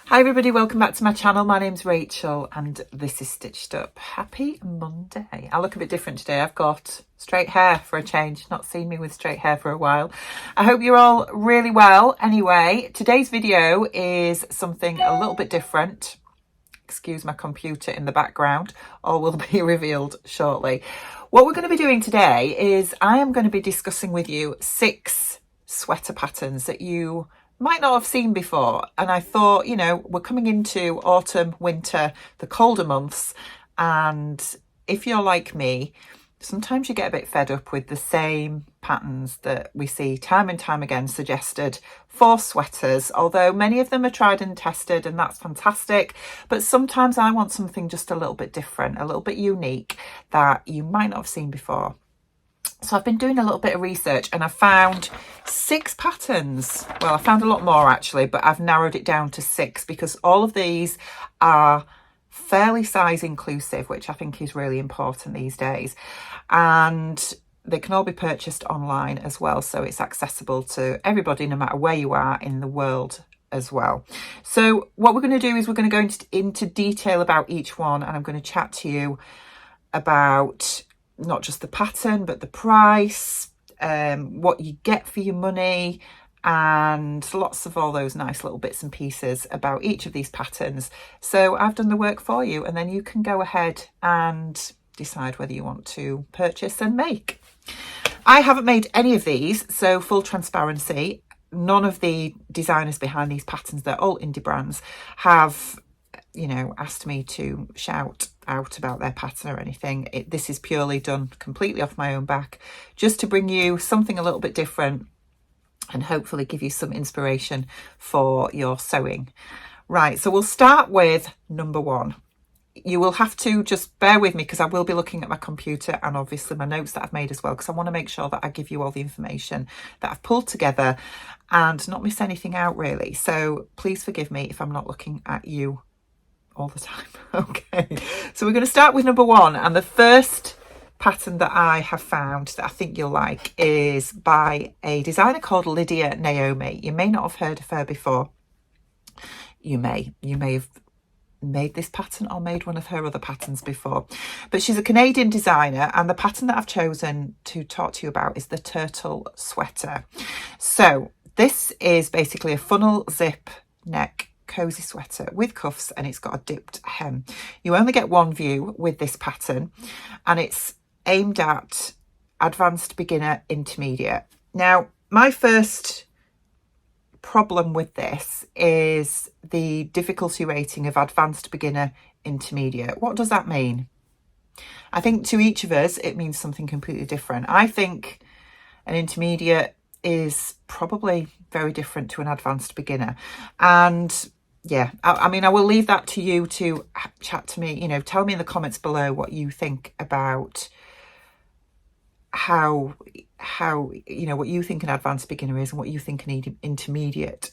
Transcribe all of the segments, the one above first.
Hi everybody, welcome back to my channel. My name's Rachel and this is Stitched Up. Happy Monday. I look a bit different today. I've got straight hair for a change. Not seen me with straight hair for a while. I hope you're all really well. Anyway, today's video is something a little bit different. Excuse my computer in the background. All will be revealed shortly. What we're going to be doing today is I am going to be discussing with you 6 sweater patterns that you might not have seen before. And I thought, you know, we're coming into autumn, winter, the colder months. And if you're like me, sometimes you get a bit fed up with the same patterns that we see time and time again suggested for sweaters, although many of them are tried and tested, and that's fantastic. But sometimes I want something just a little bit different, a little bit unique that you might not have seen before. So I've been doing a little bit of research and I found 6 patterns. Well, I found a lot more actually, but I've narrowed it down to 6 because all of these are fairly size inclusive, which I think is really important these days. And they can all be purchased online as well. So it's accessible to everybody, no matter where you are in the world as well. So what we're going to do is we're going to go into detail about each one, and I'm going to chat to you about not just the pattern, but the price, what you get for your money, and lots of all those nice little bits and pieces about each of these patterns. So I've done the work for you, and then you can go ahead and decide whether you want to purchase and make. I haven't made any of these, so full transparency, none of the designers behind these patterns, they're all indie brands, have, you know, asked me to shout out about their pattern or anything. This is purely done completely off my own back, just to bring you something a little bit different and hopefully give you some inspiration for your sewing. Right, so we'll start with number 1. You will have to just bear with me because I will be looking at my computer and obviously my notes that I've made as well, because I want to make sure that I give you all the information that I've pulled together and not miss anything out really. So please forgive me if I'm not looking at you all the time. Okay, so we're going to start with number 1, and the first pattern that I have found that I think you'll like is by a designer called Lydia Naomi. You may not have heard of her before. You may have made this pattern or made one of her other patterns before, but she's a Canadian designer, and the pattern that I've chosen to talk to you about is the turtle sweater. So this is basically a funnel zip neck cozy sweater with cuffs, and it's got a dipped hem. You only get one view with this pattern, and it's aimed at advanced, beginner, intermediate. Now, my first problem with this is the difficulty rating of advanced, beginner, intermediate. What does that mean? I think to each of us it means something completely different. I think an intermediate is probably very different to an advanced beginner, and yeah, I mean, I will leave that to you to chat to me, you know, tell me in the comments below what you think about how you know, what you think an advanced beginner is and what you think an intermediate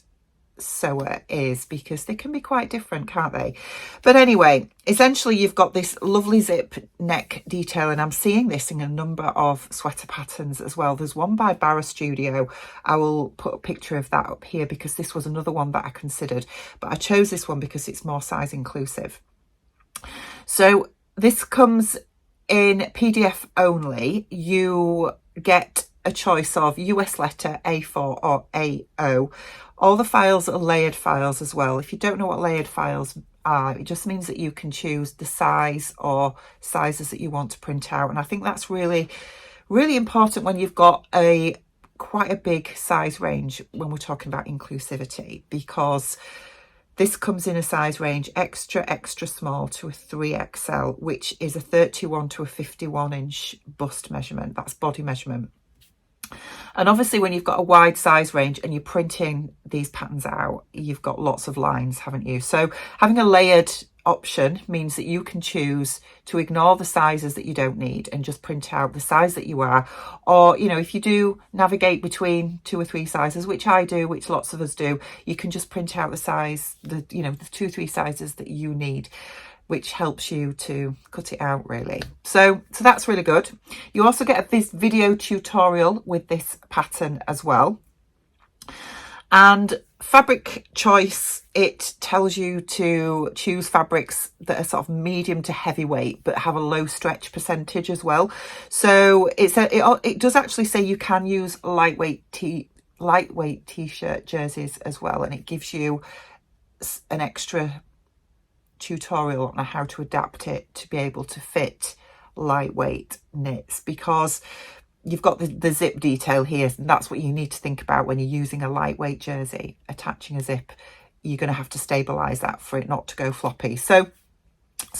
sewer is, because they can be quite different, can't they? But anyway, essentially you've got this lovely zip neck detail, and I'm seeing this in a number of sweater patterns as well. There's one by Barra Studio. I will put a picture of that up here because this was another one that I considered, but I chose this one because it's more size inclusive. So this comes in PDF only. You get a choice of US letter, A4 or A0. All the files are layered files as well. If you don't know what layered files are, it just means that you can choose the size or sizes that you want to print out. And I think that's really, really important when you've got quite a big size range when we're talking about inclusivity, because this comes in a size range extra, extra small to a 3XL, which is a 31 to a 51 inch bust measurement. That's body measurement. And obviously when you've got a wide size range and you're printing these patterns out, you've got lots of lines, haven't you? So having a layered option means that you can choose to ignore the sizes that you don't need and just print out the size that you are. Or, you know, if you do navigate between 2 or 3 sizes, which I do, which lots of us do, you can just print out the size, the 2 or 3 sizes that you need, which helps you to cut it out really. So that's really good. You also get this video tutorial with this pattern as well. And Fabric choice, it tells you to choose fabrics that are sort of medium to heavyweight but have a low stretch percentage as well. So it does actually say you can use lightweight t-shirt jerseys as well, and it gives you an extra tutorial on how to adapt it to be able to fit lightweight knits, because you've got the zip detail here, and that's what you need to think about when you're using a lightweight jersey. Attaching a zip, you're going to have to stabilize that for it not to go floppy. So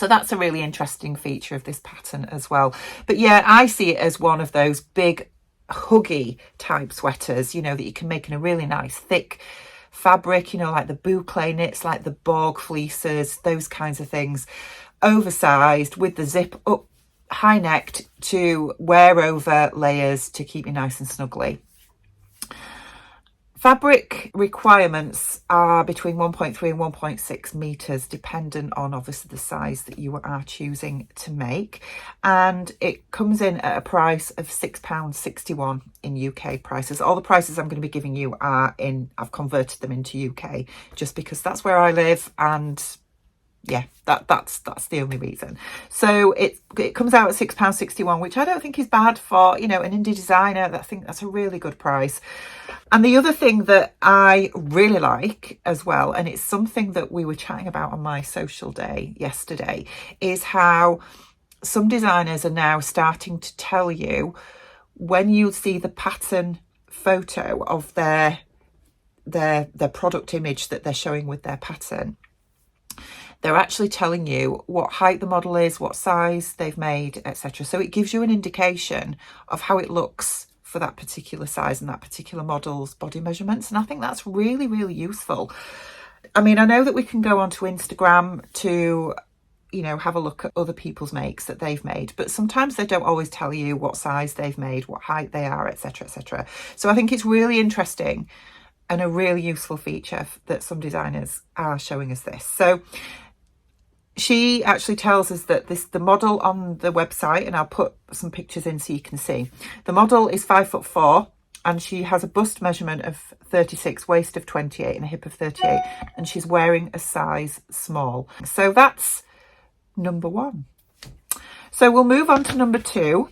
that's a really interesting feature of this pattern as well. But yeah, I see it as one of those big huggy type sweaters, you know, that you can make in a really nice thick fabric, you know, like the boucle knits, like the Borg fleeces, those kinds of things. Oversized with the zip up, high necked, to wear over layers to keep you nice and snuggly. Fabric requirements are between 1.3 and 1.6 meters, dependent on obviously the size that you are choosing to make. And it comes in at a price of £6.61 in UK prices. All the prices I'm going to be giving you are I've converted them into UK just because that's where I live, and yeah, that's the only reason. So it comes out at £6.61, which I don't think is bad for, you know, an indie designer. I think that's a really good price. And the other thing that I really like as well, and it's something that we were chatting about on my social day yesterday, is how some designers are now starting to tell you, when you see the pattern photo of their product image that they're showing with their pattern, they're actually telling you what height the model is, what size they've made, etc. So it gives you an indication of how it looks for that particular size and that particular model's body measurements. And I think that's really, really useful. I mean, I know that we can go onto Instagram to, you know, have a look at other people's makes that they've made, but sometimes they don't always tell you what size they've made, what height they are, etc., etc. So I think it's really interesting and a really useful feature that some designers are showing us this. So she actually tells us that the model on the website, and I'll put some pictures in so you can see, the model is 5'4", and she has a bust measurement of 36, waist of 28 and a hip of 38, and she's wearing a size small. So that's number one. So we'll move on to number two.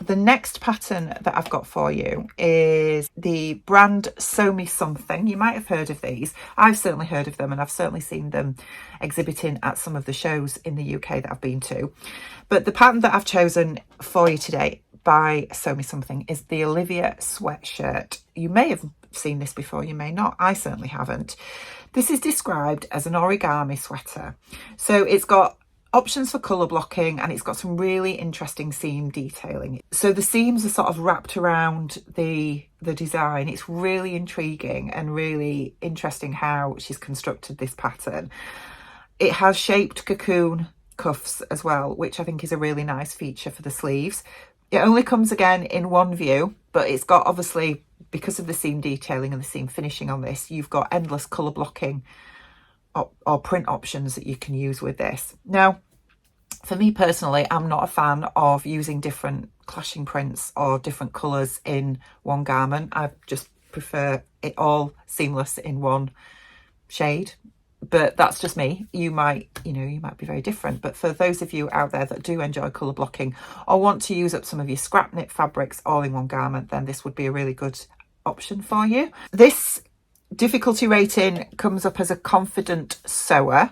The next pattern that I've got for you is the brand Sew Me Something. You might have heard of these. I've certainly heard of them, and I've certainly seen them exhibiting at some of the shows in the UK that I've been to. But the pattern that I've chosen for you today by Sew Me Something is the Olivia sweatshirt. You may have seen this before, you may not. I certainly haven't. This is described as an origami sweater. So it's got options for colour blocking, and it's got some really interesting seam detailing. So the seams are sort of wrapped around the design. It's really intriguing and really interesting how she's constructed this pattern. It has shaped cocoon cuffs as well, which I think is a really nice feature for the sleeves. It only comes again in one view, but it's got, obviously, because of the seam detailing and the seam finishing on this, you've got endless colour blocking or print options that you can use with this. Now, for me personally, I'm not a fan of using different clashing prints or different colours in one garment. I just prefer it all seamless in one shade. But that's just me. You might be very different. But for those of you out there that do enjoy colour blocking or want to use up some of your scrap knit fabrics all in one garment, then this would be a really good option for you. This difficulty rating comes up as a confident sewer.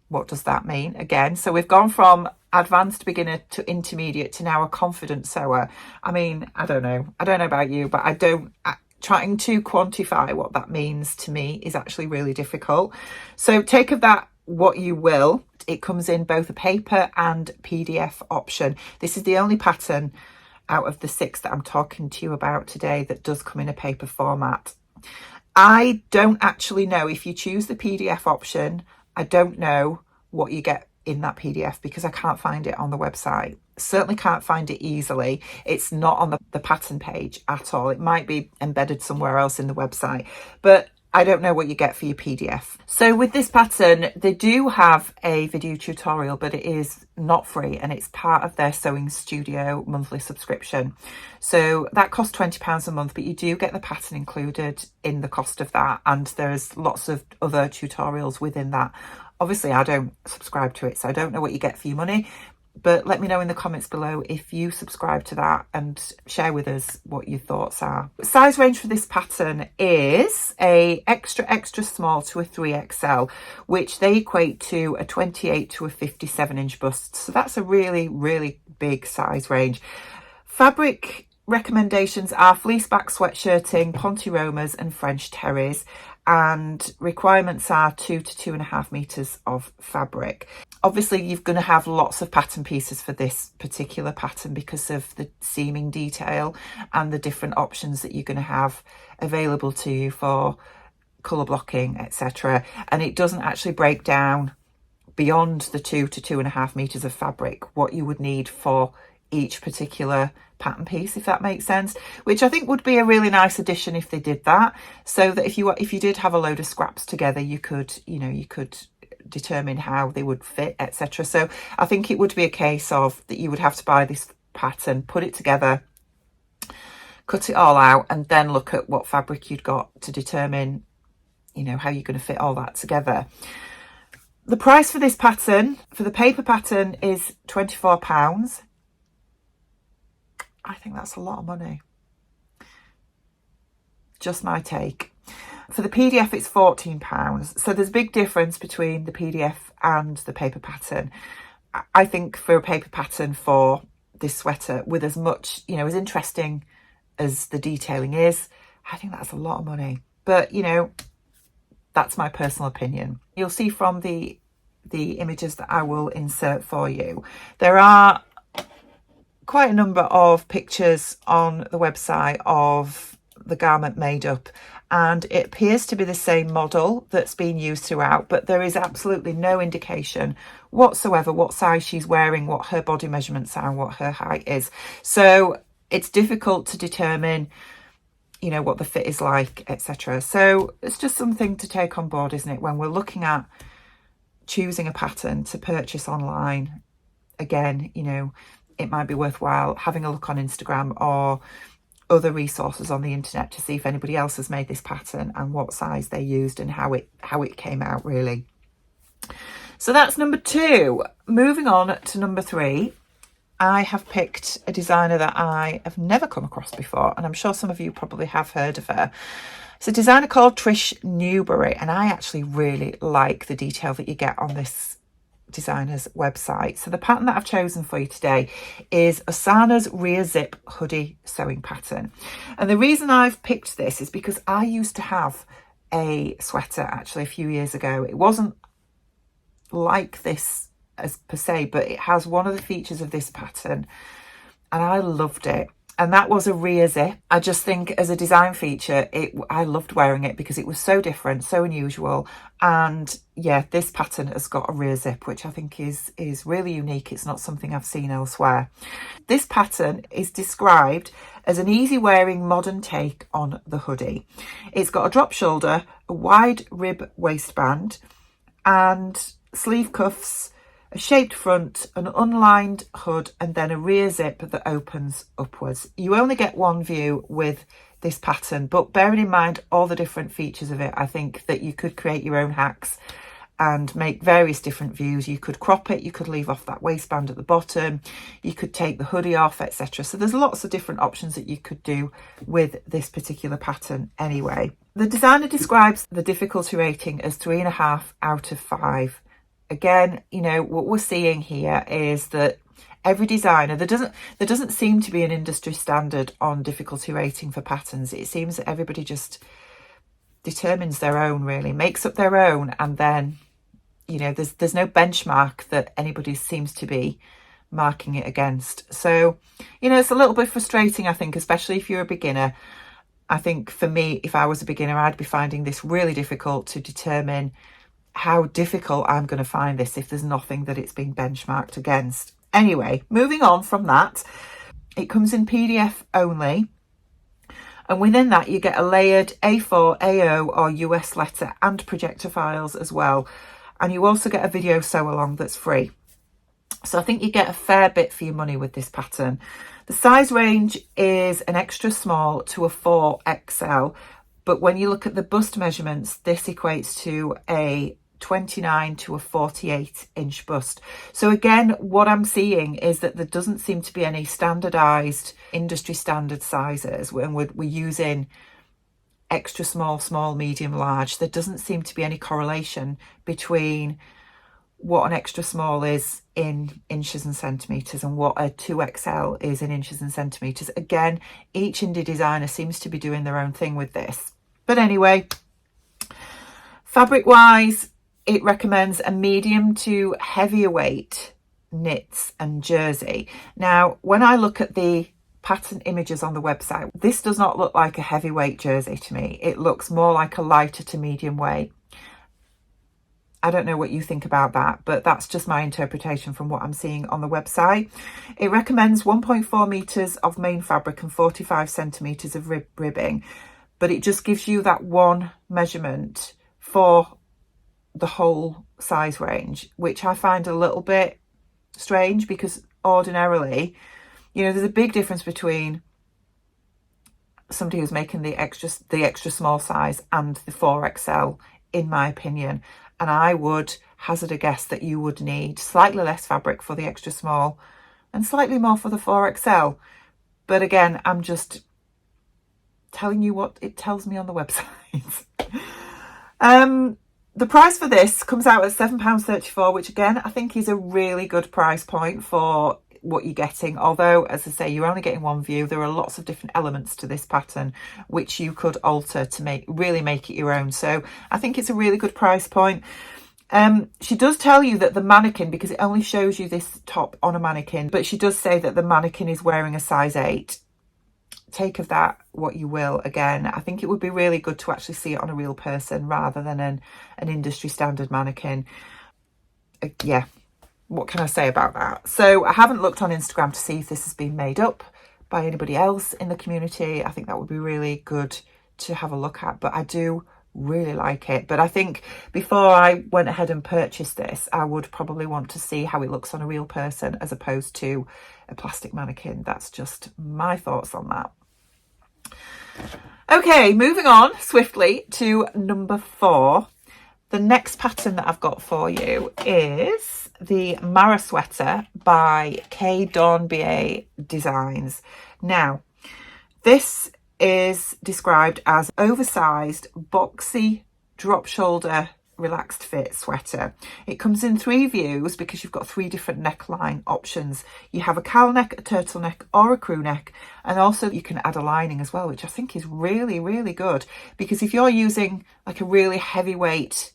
What does that mean? Again, so we've gone from advanced beginner to intermediate to now a confident sewer. I mean, I don't know about you, but trying to quantify what that means to me is actually really difficult. So take of that what you will. It comes in both a paper and PDF option. This is the only pattern out of the 6 that I'm talking to you about today that does come in a paper format. I don't actually know if you choose the PDF option. I don't know what you get in that PDF because I can't find it on the website. Certainly can't find it easily. It's not on the pattern page at all. It might be embedded somewhere else in the website. But I don't know what you get for your PDF. So with this pattern, they do have a video tutorial, but it is not free and it's part of their Sewing Studio monthly subscription. So that costs £20 a month, but you do get the pattern included in the cost of that. And there's lots of other tutorials within that. Obviously, I don't subscribe to it, so I don't know what you get for your money. But let me know in the comments below if you subscribe to that and share with us what your thoughts are. Size range for this pattern is a extra small to a 3XL, which they equate to a 28 to a 57 inch bust. So that's a really big size range. Fabric recommendations are fleeceback sweatshirting, ponte-romas and French terries, and requirements are 2 to 2.5 meters of fabric. Obviously, you're going to have lots of pattern pieces for this particular pattern because of the seaming detail and the different options that you're going to have available to you for colour blocking, etc. And it doesn't actually break down beyond the 2 to 2.5 meters of fabric what you would need for each particular pattern piece, if that makes sense, which I think would be a really nice addition if they did that, so that if you did have a load of scraps together, you could determine how they would fit, etc. So I think it would be a case of that you would have to buy this pattern, put it together, cut it all out, and then look at what fabric you'd got to determine, how you're going to fit all that together. The price for this pattern, for the paper pattern, is £24. I think that's a lot of money. Just my take. For the PDF, it's £14. So there's a big difference between the PDF and the paper pattern. I think for a paper pattern for this sweater, with as much, as interesting as the detailing is, I think that's a lot of money. But, that's my personal opinion. You'll see from the images that I will insert for you, there are quite a number of pictures on the website of the garment made up, and it appears to be the same model that's been used throughout, but there is absolutely no indication whatsoever what size she's wearing, what her body measurements are, and what her height is. So it's difficult to determine, what the fit is like, etc. So it's just something to take on board, isn't it, when we're looking at choosing a pattern to purchase online. Again, it might be worthwhile having a look on Instagram or other resources on the internet to see if anybody else has made this pattern and what size they used and how it came out, really. So that's number 2. Moving on to number 3, I have picked a designer that I have never come across before, and I'm sure some of you probably have heard of her. It's a designer called Trish Newbury, and I actually really like the detail that you get on this designer's website. So the pattern that I've chosen for you today is Osana's rear zip hoodie sewing pattern, and the reason I've picked this is because I used to have a sweater actually a few years ago. It wasn't like this as per se, but it has one of the features of this pattern and I loved it, and that was a rear zip. I just think as a design feature, I loved wearing it because it was so different, so unusual. And yeah, this pattern has got a rear zip, which I think is really unique. It's not something I've seen elsewhere. This pattern is described as an easy wearing modern take on the hoodie. It's got a drop shoulder, a wide rib waistband and sleeve cuffs, a shaped front, an unlined hood, and then a rear zip that opens upwards. You only get one view with this pattern, but bearing in mind all the different features of it, I think that you could create your own hacks and make various different views. You could crop it, you could leave off that waistband at the bottom, you could take the hoodie off, etc. So there's lots of different options that you could do with this particular pattern anyway. The designer describes the difficulty rating as 3.5 out of 5. Again, what we're seeing here is that every designer, there doesn't seem to be an industry standard on difficulty rating for patterns. It seems that everybody just determines their own, really, makes up their own, and then, there's no benchmark that anybody seems to be marking it against. So, it's a little bit frustrating, I think, especially if you're a beginner. I think for me, if I was a beginner, I'd be finding this really difficult to determine how difficult I'm going to find this if there's nothing that it's been benchmarked against. Anyway, moving on from that, it comes in PDF only. And within that, you get a layered A4, AO or US letter and projector files as well. And you also get a video sew along that's free. So I think you get a fair bit for your money with this pattern. The size range is an extra small to a 4XL. But when you look at the bust measurements, this equates to a 29 to a 48 inch bust. So again, what I'm seeing is that there doesn't seem to be any standardized industry standard sizes when we're using extra small, small, medium, large. There doesn't seem to be any correlation between what an extra small is in inches and centimeters and what a 2XL is in inches and centimeters. Again, each indie designer seems to be doing their own thing with this. But anyway, fabric wise, it recommends a medium to heavier weight knits and jersey. Now, when I look at the pattern images on the website, this does not look like a heavyweight jersey to me. It looks more like a lighter to medium weight. I don't know what you think about that, but that's just my interpretation from what I'm seeing on the website. It recommends 1.4 meters of main fabric and 45 centimeters of ribbing, but it just gives you that one measurement for the whole size range, which I find a little bit strange because ordinarily, you know, there's a big difference between somebody who's making the extra small size and the 4XL, in my opinion. And I would hazard a guess that you would need slightly less fabric for the extra small and slightly more for the 4XL. But again, I'm just telling you what it tells me on the website. The price for this comes out at £7.34, which again, I think is a really good price point for what you're getting. Although, as I say, you're only getting one view. There are lots of different elements to this pattern which you could alter to really make it your own. So I think it's a really good price point. She does tell you that the mannequin, because it only shows you this top on a mannequin, but she does say that the mannequin is wearing a size 8. Take of that what you will. Again, I think it would be really good to actually see it on a real person rather than an industry standard mannequin. Yeah, what can I say about that? So I haven't looked on Instagram to see if this has been made up by anybody else in the community. I think that would be really good to have a look at, but I do really like it. But I think before I went ahead and purchased this, I would probably want to see how it looks on a real person as opposed to a plastic mannequin. That's just my thoughts on that. Okay, moving on swiftly to number 4. The next pattern that I've got for you is the Mara sweater by Dornbier Designs. Now, this is described as oversized, boxy, drop shoulder, relaxed fit sweater. It comes in 3 views because you've got 3 different neckline options. You have a cowl neck, a turtleneck or a crew neck, and also you can add a lining as well, which I think is really, really good, because if you're using like a really heavyweight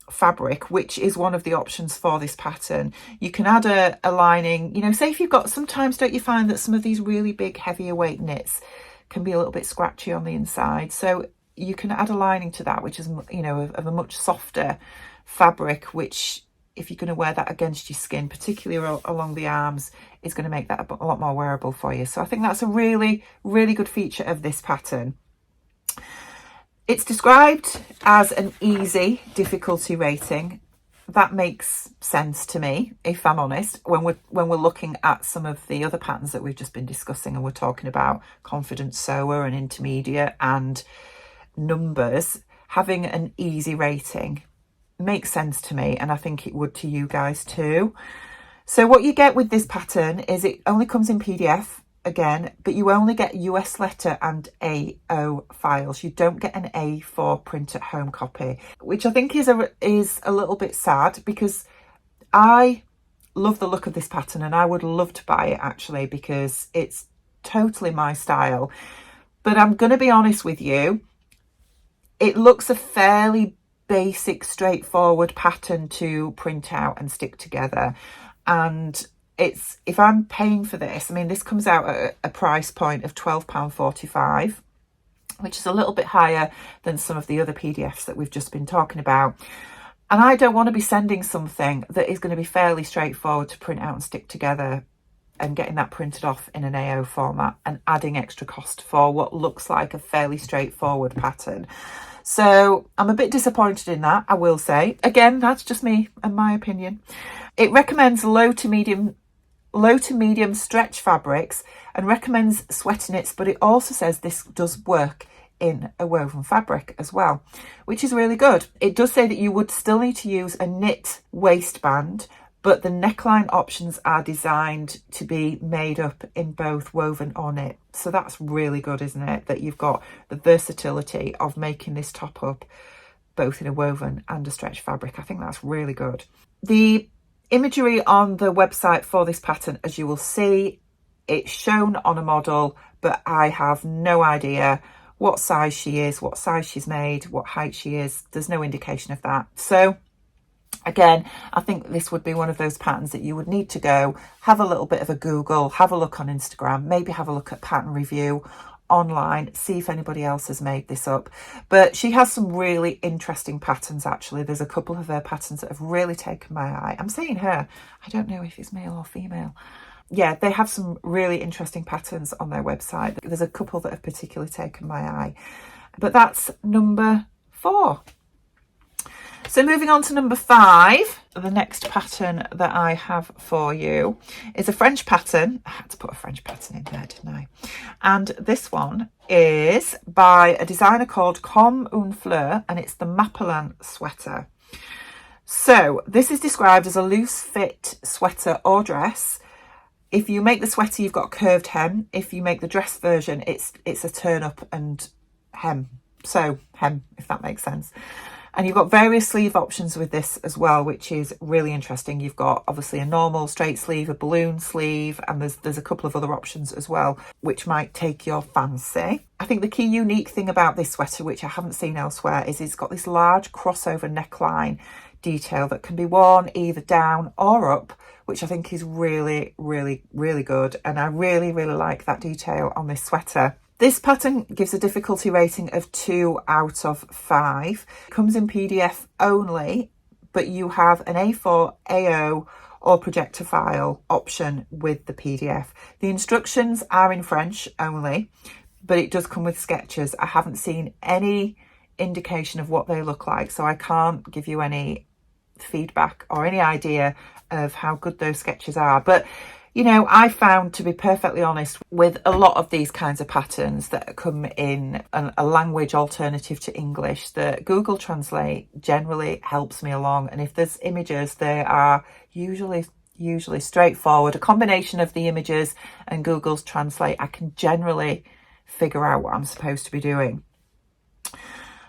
fabric, which is one of the options for this pattern, you can add a lining. You know, say if you've got, sometimes don't you find that some of these really big heavier weight knits can be a little bit scratchy on the inside, so you can add a lining to that, which is, you know, of a much softer fabric, which if you're going to wear that against your skin, particularly along the arms, is going to make that a lot more wearable for you. So I think that's a really, really good feature of this pattern. It's described as an easy difficulty rating. That makes sense to me, if I'm honest, when we're looking at some of the other patterns that we've just been discussing, and we're talking about confident sewer and intermediate and numbers. Having an easy rating makes sense to me, and I think it would to you guys too. So what you get with this pattern is it only comes in PDF again, but you only get US letter and AO files. You don't get an A4 print at home copy, which I think is a little bit sad, because I love the look of this pattern and I would love to buy it actually, because it's totally my style. But I'm going to be honest with you, it looks a fairly basic, straightforward pattern to print out and stick together. And it's, if I'm paying for this, I mean, this comes out at a price point of £12.45, which is a little bit higher than some of the other PDFs that we've just been talking about. And I don't want to be sending something that is going to be fairly straightforward to print out and stick together and getting that printed off in an AO format and adding extra cost for what looks like a fairly straightforward pattern. So I'm a bit disappointed in that, I will say. Again, that's just me and my opinion. It recommends low to medium stretch fabrics and recommends sweater knits, but it also says this does work in a woven fabric as well, which is really good. It does say that you would still need to use a knit waistband, but the neckline options are designed to be made up in both woven or knit. So that's really good, isn't it? That you've got the versatility of making this top up both in a woven and a stretch fabric. I think that's really good. The imagery on the website for this pattern, as you will see, it's shown on a model, but I have no idea what size she is, what size she's made, what height she is. There's no indication of that. So again, I think this would be one of those patterns that you would need to go have a little bit of a Google, have a look on Instagram, maybe have a look at Pattern Review online, see if anybody else has made this up. But she has some really interesting patterns, actually. There's a couple of her patterns that have really taken my eye. I'm saying her, I don't know if it's male or female. Yeah, they have some really interesting patterns on their website. There's a couple that have particularly taken my eye. But that's number 4. So moving on to number 5, the next pattern that I have for you is a French pattern. I had to put a French pattern in there, didn't I? And this one is by a designer called Comme, Fleur, and it's the Mapulin sweater. So this is described as a loose fit sweater or dress. If you make the sweater, you've got curved hem. If you make the dress version, it's a turn up and hem. So hem, if that makes sense. And you've got various sleeve options with this as well, which is really interesting. You've got obviously a normal straight sleeve, a balloon sleeve, and there's a couple of other options as well, which might take your fancy. I think the key unique thing about this sweater, which I haven't seen elsewhere, is it's got this large crossover neckline detail that can be worn either down or up, which I think is really, really, really good. And I really, really like that detail on this sweater. This pattern gives a difficulty rating of 2 out of 5. It comes in PDF only, but you have an A4, AO or projector file option with the PDF. The instructions are in French only, but it does come with sketches. I haven't seen any indication of what they look like, so I can't give you any feedback or any idea of how good those sketches are. But you know, I found, to be perfectly honest, with a lot of these kinds of patterns that come in a language alternative to English, that Google Translate generally helps me along. And if there's images, they are usually straightforward. A combination of the images and Google's Translate, I can generally figure out what I'm supposed to be doing.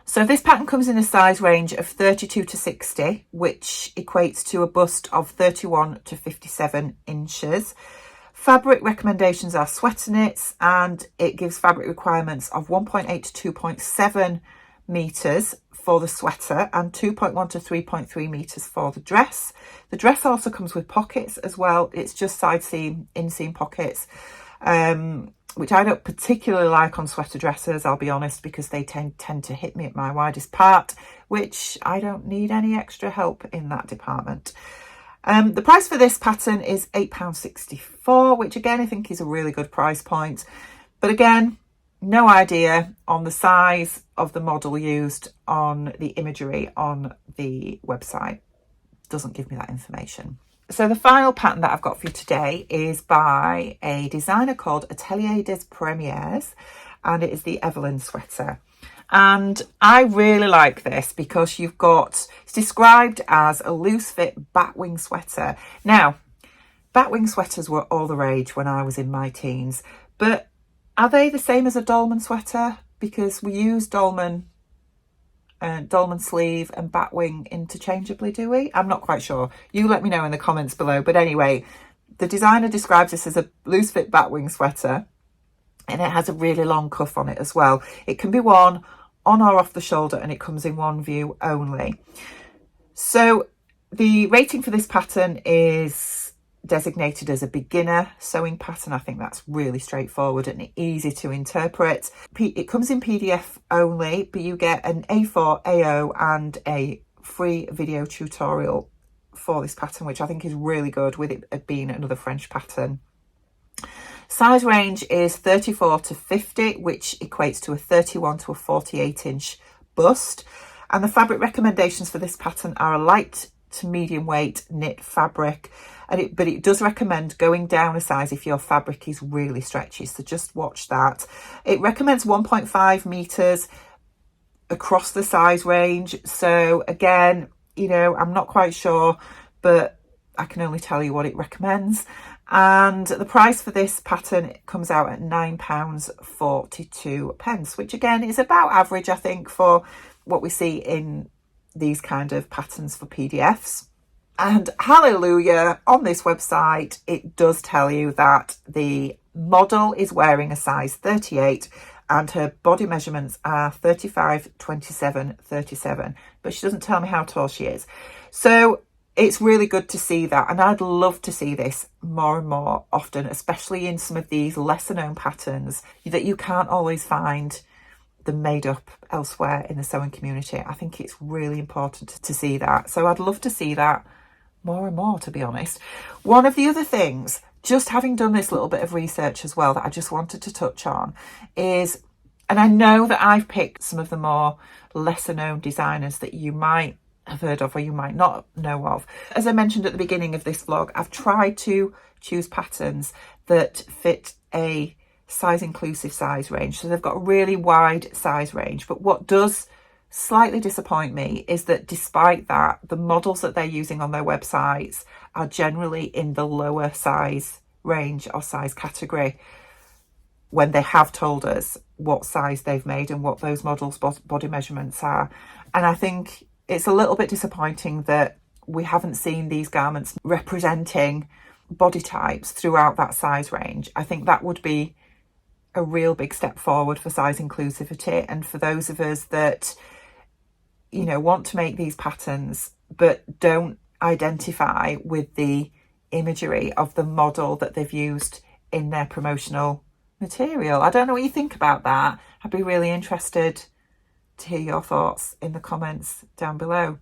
So this pattern comes in a size range of 32 to 60, which equates to a bust of 31 to 57 inches. Fabric recommendations are sweater knits, and it gives fabric requirements of 1.8 to 2.7 metres for the sweater and 2.1 to 3.3 metres for the dress. The dress also comes with pockets as well. It's just side seam, inseam pockets, which I don't particularly like on sweater dresses, I'll be honest, because they tend to hit me at my widest part, which I don't need any extra help in that department. The price for this pattern is £8.64, which again I think is a really good price point. But again, no idea on the size of the model used on the imagery on the website. Doesn't give me that information. So the final pattern that I've got for you today is by a designer called Atelier des Premiers, and it is the Evelyn sweater. And I really like this because it's described as a loose fit batwing sweater. Now, batwing sweaters were all the rage when I was in my teens, but are they the same as a dolman sweater? Because we use dolman sleeve and batwing interchangeably, do we? I'm not quite sure. You let me know in the comments below. But anyway, the designer describes this as a loose fit batwing sweater, and it has a really long cuff on it as well. It can be worn on or off the shoulder, and it comes in one view only. So the rating for this pattern is designated as a beginner sewing pattern. I think that's really straightforward and easy to interpret. It comes in PDF only, but you get an A4, AO and a free video tutorial for this pattern, which I think is really good, with it being another French pattern. Size range is 34 to 50, which equates to a 31 to a 48 inch bust. And the fabric recommendations for this pattern are a light to medium weight knit fabric, but it does recommend going down a size if your fabric is really stretchy, so just watch that. It recommends 1.5 meters across the size range, so again, you know, I'm not quite sure, but I can only tell you what it recommends. And the price for this pattern comes out at £9.42, which again is about average, I think, for what we see in these kind of patterns for PDFs. And hallelujah, on this website it does tell you that the model is wearing a size 38 and her body measurements are 35, 27, 37, but she doesn't tell me how tall she is. So it's really good to see that, and I'd love to see this more and more often, especially in some of these lesser known patterns that you can't always find them made up elsewhere in the sewing community. I think it's really important to see that. So I'd love to see that more and more, to be honest. One of the other things, just having done this little bit of research as well, that I just wanted to touch on is, and I know that I've picked some of the more lesser known designers that you might have heard of or you might not know of. As I mentioned at the beginning of this vlog, I've tried to choose patterns that fit a size inclusive size range, so they've got a really wide size range. But what does slightly disappoint me is that despite that, the models that they're using on their websites are generally in the lower size range or size category, when they have told us what size they've made and what those models' body measurements are. And I think it's a little bit disappointing that we haven't seen these garments representing body types throughout that size range. I think that would be a real big step forward for size inclusivity, and for those of us that, you know, want to make these patterns but don't identify with the imagery of the model that they've used in their promotional material. I don't know what you think about that. I'd be really interested to hear your thoughts in the comments down below.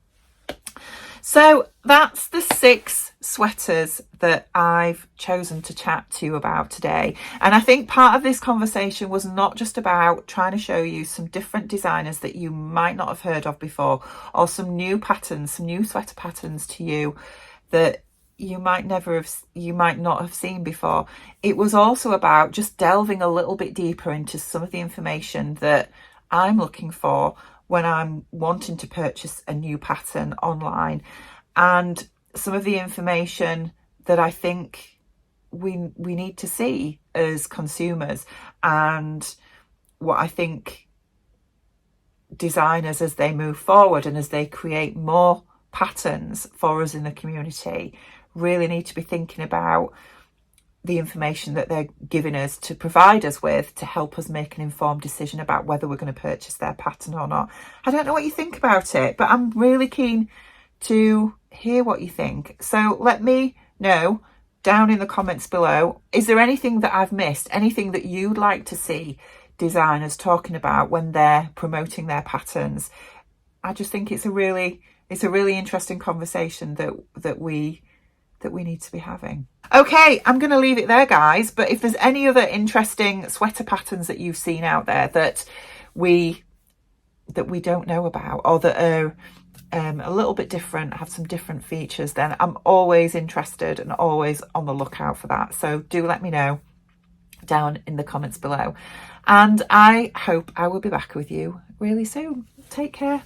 So that's the 6 sweaters that I've chosen to chat to you about today. And I think part of this conversation was not just about trying to show you some different designers that you might not have heard of before, or some new patterns, some new sweater patterns to you that you might not have seen before. It was also about just delving a little bit deeper into some of the information that I'm looking for when I'm wanting to purchase a new pattern online, and some of the information that I think we need to see as consumers, and what I think designers, as they move forward and as they create more patterns for us in the community, really need to be thinking about the information that they're giving us to provide us with to help us make an informed decision about whether we're going to purchase their pattern or not. I don't know what you think about it, but I'm really keen to hear what you think. So let me know down in the comments below. Is there anything that I've missed? Anything that you'd like to see designers talking about when they're promoting their patterns? I just think it's a really interesting conversation that we need to be having. Okay, I'm going to leave it there, guys, but if there's any other interesting sweater patterns that you've seen out there that we don't know about, or that are a little bit different, have some different features, then I'm always interested and always on the lookout for that. So do let me know down in the comments below, and I hope I will be back with you really soon. Take care.